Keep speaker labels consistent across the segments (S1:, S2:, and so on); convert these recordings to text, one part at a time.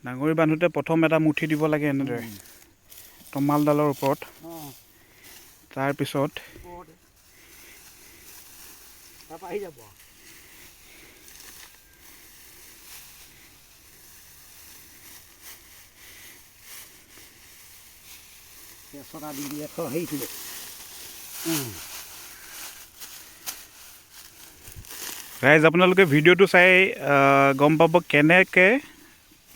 S1: ডাঙৰি বান্ধোতে প্ৰথম এটা মুঠি দিব লাগে এনেদৰে তমালডালৰ ওপৰত তাৰপিছত ৰাইজ আপোনালোকে ভিডিঅ'টো চাই গম পাব কেনেকৈ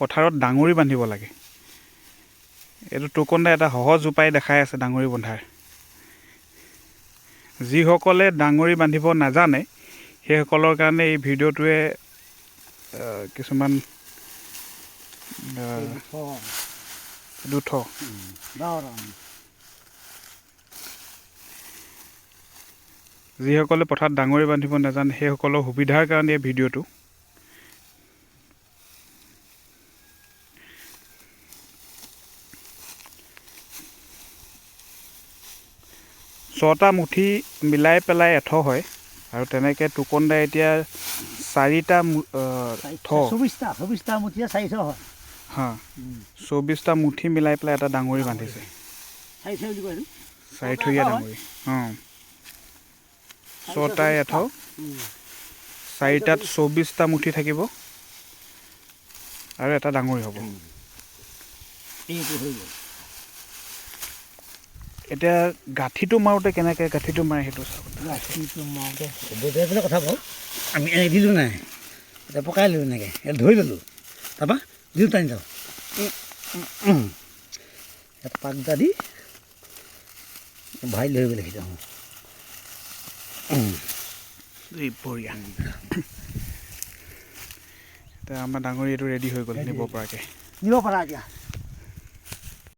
S1: পথাৰত ডাঙৰি বান্ধিব লাগে। এইটো টুকন দাই এটা সহজ উপায় দেখাই আছে ডাঙৰি বন্ধাৰ। যিসকলে ডাঙৰি বান্ধিব নাজানে সেইসকলৰ কাৰণে এই ভিডিঅ'টোৱে কিছুমান যিসকলে পথাৰত ডাঙৰি বান্ধিব নাজানে সেইসকলৰ সুবিধাৰ কাৰণে এই ভিডিঅ'টো। ছটা মুঠি মিলাই পেলাই এঠ হয় আৰু তেনেকৈ টুকন দাই এতিয়া 4টা 24টা মুঠি মিলাই পেলাই এটা ডাঙৰি বান্ধিছে। 4থৰীয়া ডাঙৰি 6টাই এঠ 4টাত 24টা মুঠি থাকিব আৰু এটা ডাঙৰি হ'ব। এতিয়া গাঁঠিটো মাৰোঁতে কেনেকৈ গাঁঠিটো মাৰে সেইটো চাব।
S2: গাঁঠিটো মাৰোঁতে কথা কওঁ, আমি এনেকৈ দিলোঁ নাই, এতিয়া পকাই ল'লোঁ এনেকৈ ধৰি ল'লোঁ, তাৰপৰা দিওঁ টানি যাওঁ এটা পাকটা দি ভাই লৈ গ'লে সেইটো
S1: বঢ়িয়া। এতিয়া আমাৰ ডাঙৰি এইটো ৰেডি হৈ গ'ল নিব পৰাকৈ।
S2: নিব পাৰা এতিয়া।